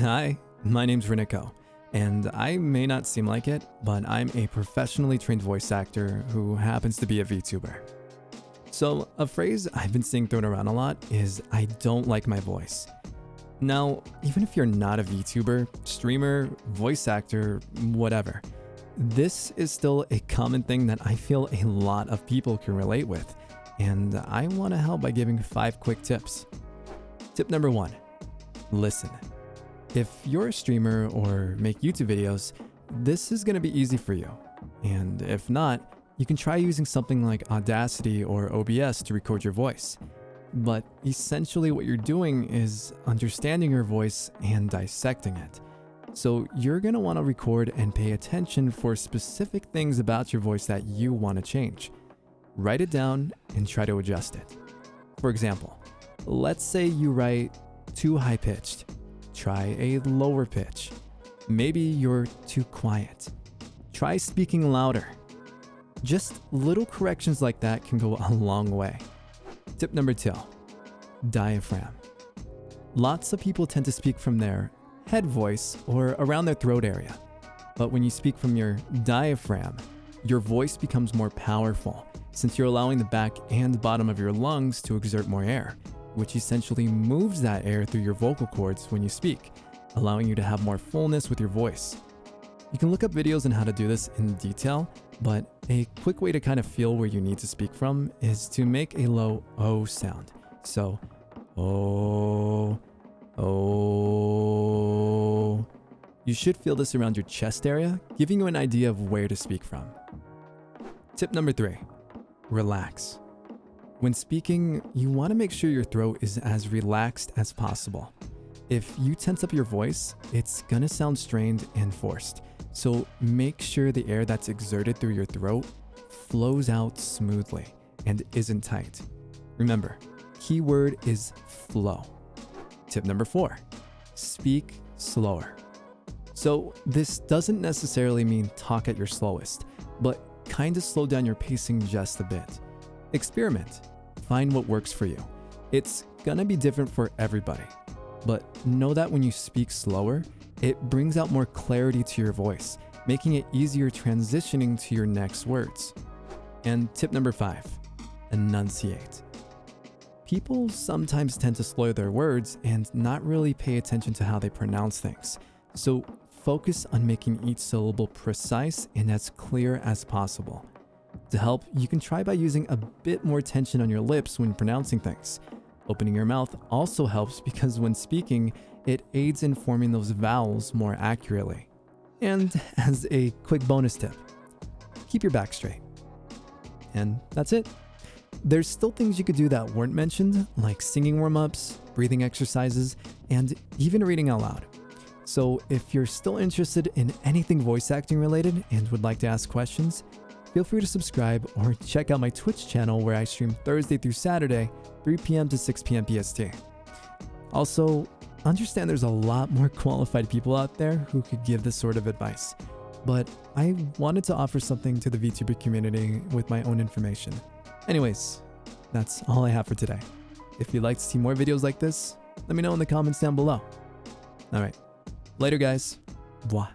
Hi, my name's Ryn and I may not seem like it, but I'm a professionally trained voice actor who happens to be a VTuber. So a phrase I've been seeing thrown around a lot is I don't like my voice. Now, even if you're not a VTuber, streamer, voice actor, whatever, this is still a common thing that I feel a lot of people can relate with, and I want to help by giving 5 quick tips. Tip number 1, listen. If you're a streamer or make YouTube videos, this is going to be easy for you. And if not, you can try using something like Audacity or OBS to record your voice. But essentially what you're doing is understanding your voice and dissecting it. So you're going to want to record and pay attention for specific things about your voice that you want to change. Write it down and try to adjust it. For example, let's say you write too high-pitched. Try a lower pitch. Maybe you're too quiet. Try speaking louder. Just little corrections like that can go a long way. Tip number 2, diaphragm. Lots of people tend to speak from their head voice or around their throat area. But when you speak from your diaphragm, your voice becomes more powerful since you're allowing the back and bottom of your lungs to exert more air, which essentially moves that air through your vocal cords when you speak, allowing you to have more fullness with your voice. You can look up videos on how to do this in detail, but a quick way to kind of feel where you need to speak from is to make a low O sound. So, oh, oh. You should feel this around your chest area, giving you an idea of where to speak from. Tip number 3, relax. When speaking, you want to make sure your throat is as relaxed as possible. If you tense up your voice, it's gonna sound strained and forced. So make sure the air that's exerted through your throat flows out smoothly and isn't tight. Remember, key word is flow. Tip number 4, speak slower. So this doesn't necessarily mean talk at your slowest, but kind of slow down your pacing just a bit. Experiment. Find what works for you. It's gonna be different for everybody, but know that when you speak slower, it brings out more clarity to your voice, making it easier transitioning to your next words. And tip number 5, enunciate. People sometimes tend to slow their words and not really pay attention to how they pronounce things. So focus on making each syllable precise and as clear as possible. To help, you can try by using a bit more tension on your lips when pronouncing things. Opening your mouth also helps because when speaking, it aids in forming those vowels more accurately. And as a quick bonus tip, keep your back straight. And that's it. There's still things you could do that weren't mentioned, like singing warm-ups, breathing exercises, and even reading out loud. So if you're still interested in anything voice acting related and would like to ask questions, feel free to subscribe or check out my Twitch channel where I stream Thursday through Saturday, 3 p.m. to 6 p.m. PST. Also, understand there's a lot more qualified people out there who could give this sort of advice, but I wanted to offer something to the VTuber community with my own information. Anyways, that's all I have for today. If you'd like to see more videos like this, let me know in the comments down below. Alright, later guys. Bye.